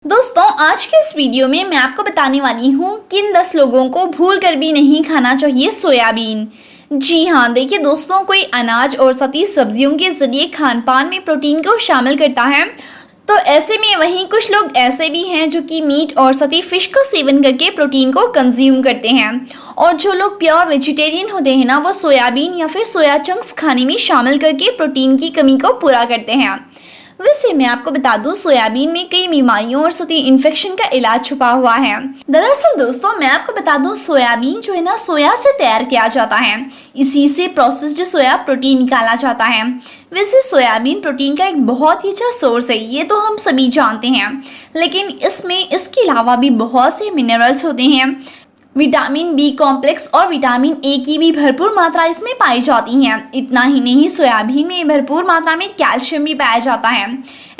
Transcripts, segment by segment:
दोस्तों आज के इस वीडियो में मैं आपको बताने वाली हूँ किन 10 लोगों को भूल कर भी नहीं खाना चाहिए सोयाबीन। जी हाँ, देखिए दोस्तों, कोई अनाज और सती सब्जियों के जरिए खान पान में प्रोटीन को शामिल करता है, तो ऐसे में वहीं कुछ लोग ऐसे भी हैं जो कि मीट और सती फिश का सेवन करके प्रोटीन को कंज्यूम करते हैं। और जो लोग प्योर वेजिटेरियन होते हैं ना, वो सोयाबीन या फिर सोया चंक्स खाने में शामिल करके प्रोटीन की कमी को पूरा करते हैं। वैसे मैं आपको बता दूं, सोयाबीन में कई बीमारियों और सती इन्फेक्शन का इलाज छुपा हुआ है। दरअसल दोस्तों, मैं आपको बता दूं, सोयाबीन जो है ना, सोया से तैयार किया जाता है। इसी से प्रोसेस्ड सोया प्रोटीन निकाला जाता है। वैसे सोयाबीन प्रोटीन का एक बहुत ही अच्छा सोर्स है, ये तो हम सभी जानते हैं, लेकिन इसमें इसके अलावा भी बहुत से मिनरल्स होते हैं। विटामिन बी कॉम्प्लेक्स और विटामिन ए की भी भरपूर मात्रा इसमें पाई जाती है। इतना ही नहीं, सोयाबीन में भरपूर मात्रा में कैल्शियम भी पाया जाता है।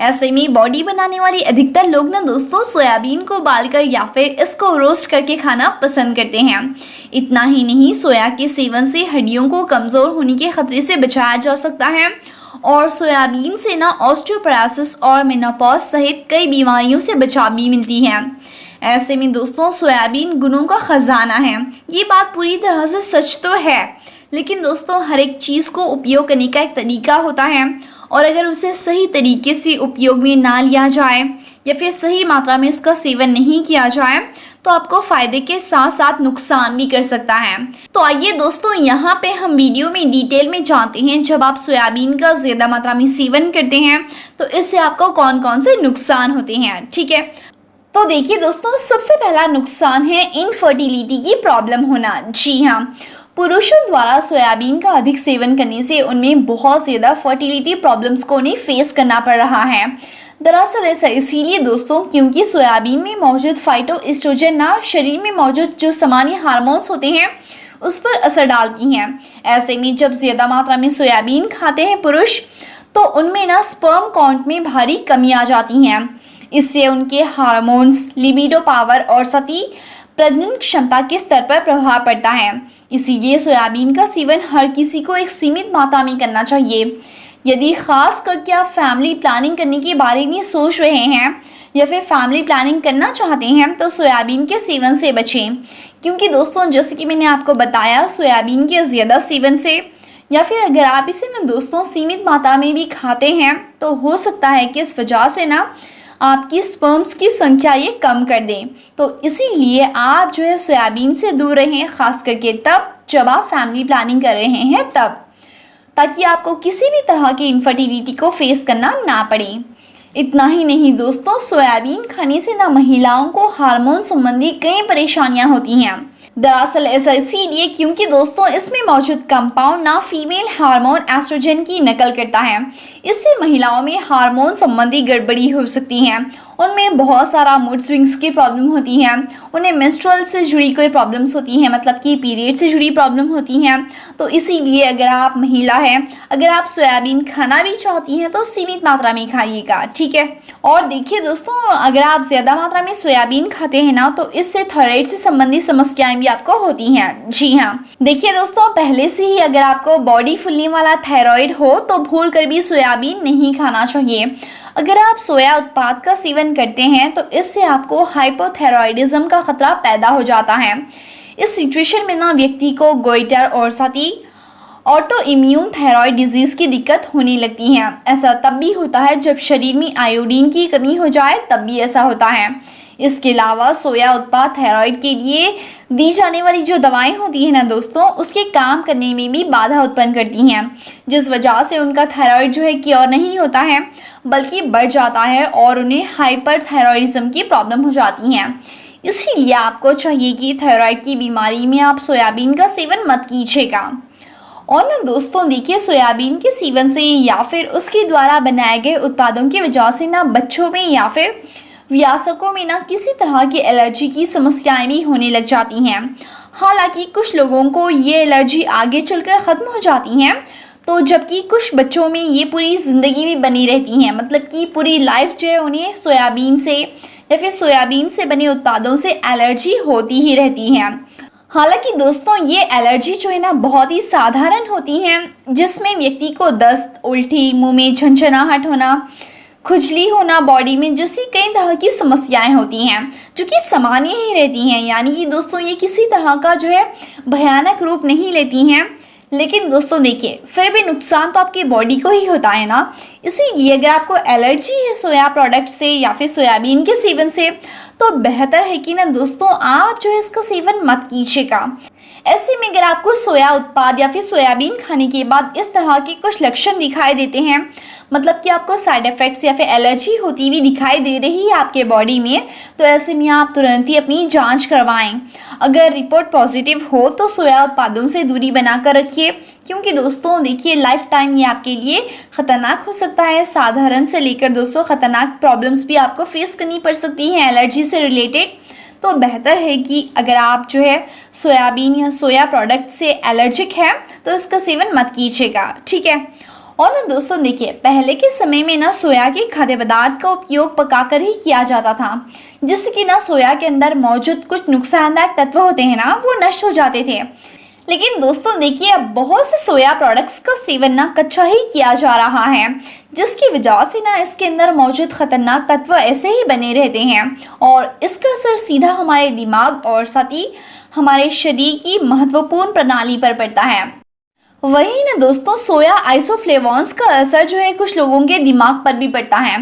ऐसे में बॉडी बनाने वाली अधिकतर लोग ना दोस्तों, सोयाबीन को उबालकर या फिर इसको रोस्ट करके खाना पसंद करते हैं। इतना ही नहीं, सोया के सेवन से हड्डियों को कमज़ोर होने के खतरे से बचाया जा सकता है। और सोयाबीन से ना ऑस्टियोपोरोसिस और मेनोपॉज सहित कई बीमारियों से बचाव भी मिलती है। ऐसे में दोस्तों, सोयाबीन गुणों का खजाना है। ये बात पूरी तरह से सच तो है, लेकिन दोस्तों हर एक चीज़ को उपयोग करने का एक तरीका होता है, और अगर उसे सही तरीके से उपयोग में ना लिया जाए या फिर सही मात्रा में इसका सेवन नहीं किया जाए तो आपको फ़ायदे के साथ साथ नुकसान भी कर सकता है। तो आइए दोस्तों, यहाँ पे हम वीडियो में डिटेल में जानते हैं, जब आप सोयाबीन का ज़्यादा मात्रा में सेवन करते हैं तो इससे आपको कौन कौन से नुकसान होते हैं। ठीक है, तो देखिए दोस्तों, सबसे पहला नुकसान है इनफर्टिलिटी की प्रॉब्लम होना। जी हाँ, पुरुषों द्वारा सोयाबीन का अधिक सेवन करने से उनमें बहुत ज़्यादा फर्टिलिटी प्रॉब्लम्स को उन्हें फेस करना पड़ रहा है। दरअसल ऐसा इसीलिए दोस्तों, क्योंकि सोयाबीन में मौजूद फाइटोएस्ट्रोजन ना शरीर में मौजूद जो सामान्य हार्मोन्स होते हैं उस पर असर डालती हैं। ऐसे में जब ज़्यादा मात्रा में सोयाबीन खाते हैं पुरुष, तो उनमें ना स्पर्म काउंट में भारी कमी आ जाती हैं। इससे उनके हार्मोन्स, लिबिडो पावर और सती प्रजनन क्षमता के स्तर पर प्रभाव पड़ता है। इसीलिए सोयाबीन का सेवन हर किसी को एक सीमित मात्रा में करना चाहिए। यदि खास करके आप फैमिली प्लानिंग करने के बारे में सोच रहे हैं या फिर फैमिली प्लानिंग करना चाहते हैं तो सोयाबीन के सेवन से बचें, क्योंकि दोस्तों जैसे कि मैंने आपको बताया, सोयाबीन के ज़्यादा सेवन से या फिर अगर आप इसे ना दोस्तों सीमित मात्रा में भी खाते हैं तो हो सकता है कि इस वजह से ना आपकी स्पर्म्स की संख्या ये कम कर दें। तो इसीलिए आप जो है सोयाबीन से दूर रहें, खास करके तब जब आप फैमिली प्लानिंग कर रहे हैं तब, ताकि आपको किसी भी तरह की इनफर्टिलिटी को फेस करना ना पड़े। इतना ही नहीं दोस्तों, सोयाबीन खाने से ना महिलाओं को हार्मोन संबंधी कई परेशानियां होती हैं। दरअसल ऐसा इसीलिए क्योंकि दोस्तों इसमें मौजूद कंपाउंड ना फीमेल हार्मोन एस्ट्रोजन की नकल करता है। इससे महिलाओं में हार्मोन संबंधी गड़बड़ी हो सकती है। उनमें बहुत सारा मूड स्विंग्स की प्रॉब्लम होती हैं, उन्हें मेंस्ट्रुअल से जुड़ी कोई प्रॉब्लम्स होती हैं, मतलब कि पीरियड से जुड़ी प्रॉब्लम होती हैं। तो इसीलिए अगर आप महिला हैं, अगर आप सोयाबीन खाना भी चाहती हैं तो सीमित मात्रा में खाइएगा। ठीक है, और देखिए दोस्तों, अगर आप ज़्यादा मात्रा में सोयाबीन खाते हैं ना तो इससे थायराइड से संबंधित समस्याएं भी आपको होती हैं। जी हाँ, देखिए दोस्तों, पहले से ही अगर आपको बॉडी फुलने वाला थायराइड हो तो भूल कर भी सोयाबीन नहीं खाना चाहिए। अगर आप सोया उत्पाद का सेवन करते हैं तो इससे आपको हाइपोथायरॉयडिज्म का खतरा पैदा हो जाता है। इस सिचुएशन में ना व्यक्ति को गोइटर और साथ ही ऑटो इम्यून थायराइड डिजीज़ की दिक्कत होने लगती है। ऐसा तब भी होता है जब शरीर में आयोडीन की कमी हो जाए, तब भी ऐसा होता है। इसके अलावा सोया उत्पाद थायराइड के लिए दी जाने वाली जो दवाएं होती हैं ना दोस्तों, उसके काम करने में भी बाधा उत्पन्न करती हैं, जिस वजह से उनका थायराइड जो है क्योर नहीं होता है बल्कि बढ़ जाता है और उन्हें हाइपरथायरॉयडिज्म की प्रॉब्लम हो जाती हैं। इसीलिए आपको चाहिए कि थायराइड की बीमारी में आप सोयाबीन का सेवन मत कीजिएगा। और ना दोस्तों देखिए, सोयाबीन के सेवन से या फिर उसके द्वारा बनाए गए उत्पादों की वजह से ना बच्चों में या फिर वयस्कों में ना किसी तरह की एलर्जी की समस्याएं भी होने लग जाती हैं। हालांकि कुछ लोगों को ये एलर्जी आगे चलकर ख़त्म हो जाती हैं, तो जबकि कुछ बच्चों में ये पूरी ज़िंदगी में बनी रहती हैं, मतलब कि पूरी लाइफ जो है उन्हें सोयाबीन से या फिर सोयाबीन से बने उत्पादों से एलर्जी होती ही रहती है। हालांकि दोस्तों ये एलर्जी जो है ना बहुत ही साधारण होती हैं, जिसमें व्यक्ति को दस्त, उल्टी, मुंह में झंझनाहट होना, खुजली होना बॉडी में, जैसी कई तरह की समस्याएं होती हैं जो कि सामान्य ही रहती हैं। यानी कि दोस्तों ये किसी तरह का जो है भयानक रूप नहीं लेती हैं। लेकिन दोस्तों देखिए, फिर भी नुकसान तो आपकी बॉडी को ही होता है ना। इसीलिए अगर आपको एलर्जी है सोया प्रोडक्ट से या फिर सोयाबीन के सेवन से, तो बेहतर है कि ना दोस्तों आप जो है इसका सेवन मत कीजिएगा। ऐसे में अगर आपको सोया उत्पाद या फिर सोयाबीन खाने के बाद इस तरह के कुछ लक्षण दिखाई देते हैं, मतलब कि आपको साइड इफ़ेक्ट्स या फिर एलर्जी होती हुई दिखाई दे रही है आपके बॉडी में, तो ऐसे में आप तुरंत ही अपनी जांच करवाएं। अगर रिपोर्ट पॉजिटिव हो तो सोया उत्पादों से दूरी बनाकर रखिए, क्योंकि दोस्तों देखिए लाइफ टाइम ये आपके लिए ख़तरनाक हो सकता है। साधारण से लेकर दोस्तों ख़तरनाक प्रॉब्लम्स भी आपको फेस करनी पड़ सकती हैं एलर्जी से रिलेटेड। तो बेहतर है कि अगर आप जो है सोयाबीन या सोया प्रोडक्ट से एलर्जिक है तो इसका सेवन मत कीजिएगा, ठीक है। और ना दोस्तों देखिए, पहले के समय में ना सोया के खाद्य पदार्थ का उपयोग पकाकर ही किया जाता था, जिससे कि ना सोया के अंदर मौजूद कुछ नुकसानदायक तत्व होते हैं ना, वो नष्ट हो जाते थे। लेकिन दोस्तों देखिए, अब बहुत से सोया प्रोडक्ट्स का सेवन ना कच्चा ही किया जा रहा है, जिसकी वजह से ना इसके अंदर मौजूद खतरनाक तत्व ऐसे ही बने रहते हैं और इसका असर सीधा हमारे दिमाग और साथ ही हमारे शरीर की महत्वपूर्ण प्रणाली पर पड़ता है। वहीं ना दोस्तों, सोया आइसोफ्लेवोन्स का असर जो है कुछ लोगों के दिमाग पर भी पड़ता है।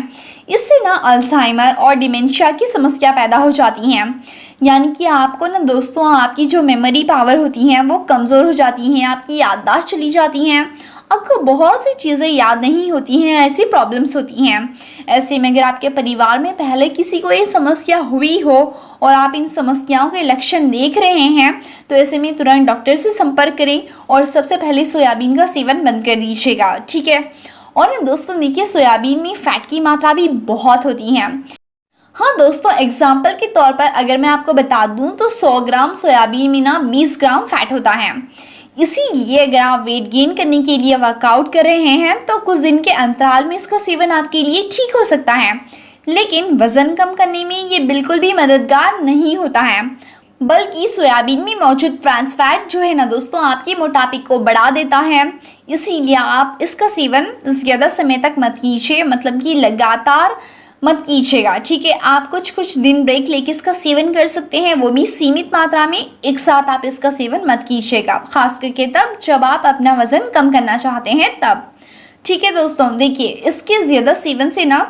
इससे ना अल्जाइमर और डिमेंशिया की समस्या पैदा हो जाती हैं। यानी कि आपको ना दोस्तों आपकी जो मेमोरी पावर होती हैं वो कमज़ोर हो जाती हैं, आपकी याददाश्त चली जाती हैं, आपको बहुत सी चीज़ें याद नहीं होती हैं, ऐसी प्रॉब्लम्स होती हैं। ऐसे में अगर आपके परिवार में पहले किसी को ये समस्या हुई हो और आप इन समस्याओं के लक्षण देख रहे हैं, तो ऐसे में तुरंत डॉक्टर से संपर्क करें और सबसे पहले सोयाबीन का सेवन बंद कर दीजिएगा, ठीक है। और ना दोस्तों देखिए, सोयाबीन में फ़ैट की मात्रा भी बहुत होती है। हाँ दोस्तों, एग्जाम्पल के तौर पर अगर मैं आपको बता दूं तो 100 ग्राम सोयाबीन में ना 20 ग्राम फैट होता है। इसीलिए अगर आप वेट गेन करने के लिए वर्कआउट कर रहे हैं तो कुछ दिन के अंतराल में इसका सेवन आपके लिए ठीक हो सकता है, लेकिन वजन कम करने में ये बिल्कुल भी मददगार नहीं होता है। बल्कि सोयाबीन में मौजूद ट्रांस फैट जो है ना दोस्तों आपके मोटापे को बढ़ा देता है। इसीलिए आप इसका सेवन ज़्यादा समय तक मत कीजिए, मतलब कि लगातार मत कीजिएगा, ठीक है। आप कुछ दिन ब्रेक लेके इसका सेवन कर सकते हैं, वो भी सीमित मात्रा में। एक साथ आप इसका सेवन मत कीजिएगा, खास करके तब जब आप अपना वज़न कम करना चाहते हैं तब, ठीक है। दोस्तों देखिए, इसके ज़्यादा सेवन से ना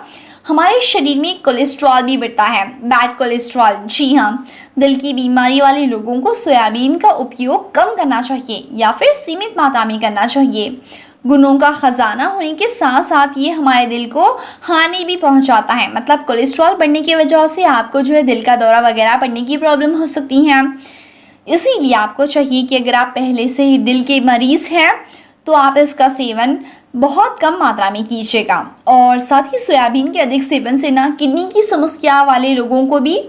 हमारे शरीर में कोलेस्ट्रॉल भी बढ़ता है, बैड कोलेस्ट्रॉल। जी हाँ, दिल की बीमारी वाले लोगों को सोयाबीन का उपयोग कम करना चाहिए या फिर सीमित मात्रा में करना चाहिए। गुणों का खजाना होने के साथ साथ ये हमारे दिल को हानि भी पहुंचाता है, मतलब कोलेस्ट्रॉल बढ़ने की वजह से आपको जो है दिल का दौरा वगैरह पड़ने की प्रॉब्लम हो सकती है। इसीलिए आपको चाहिए कि अगर आप पहले से ही दिल के मरीज़ हैं तो आप इसका सेवन बहुत कम मात्रा में कीजिएगा। और साथ ही सोयाबीन के अधिक सेवन से ना किडनी की समस्या वाले लोगों को भी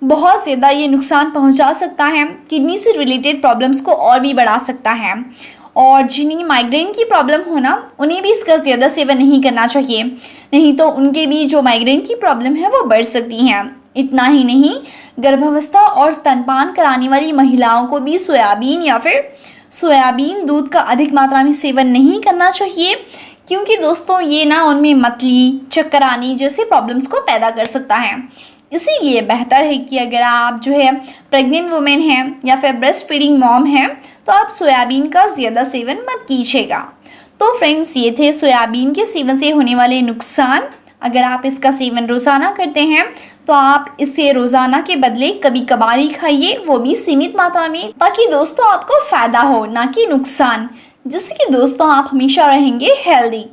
बहुत ज़्यादा ये नुकसान पहुंचा सकता है। किडनी से रिलेटेड प्रॉब्लम्स को और भी बढ़ा सकता है। और जिन्हें माइग्रेन की प्रॉब्लम हो ना, उन्हें भी इसका ज़्यादा सेवन नहीं करना चाहिए, नहीं तो उनके भी जो माइग्रेन की प्रॉब्लम है वो बढ़ सकती हैं। इतना ही नहीं, गर्भावस्था और स्तनपान कराने वाली महिलाओं को भी सोयाबीन या फिर सोयाबीन दूध का अधिक मात्रा में सेवन नहीं करना चाहिए, क्योंकि दोस्तों ये ना उनमें मतली, चक्कर आने जैसे प्रॉब्लम्स को पैदा कर सकता है। इसीलिए बेहतर है कि अगर आप जो है प्रेग्नेंट वुमेन हैं या फिर ब्रेस्ट फीडिंग मॉम हैं तो आप सोयाबीन का ज़्यादा सेवन मत कीजिएगा। तो फ्रेंड्स, ये थे सोयाबीन के सेवन से होने वाले नुकसान। अगर आप इसका सेवन रोज़ाना करते हैं तो आप इससे रोज़ाना के बदले कभी कभार ही खाइए, वो भी सीमित मात्रा में, ताकि दोस्तों आपको फ़ायदा हो ना कि नुकसान, जिससे कि दोस्तों आप हमेशा रहेंगे हेल्दी।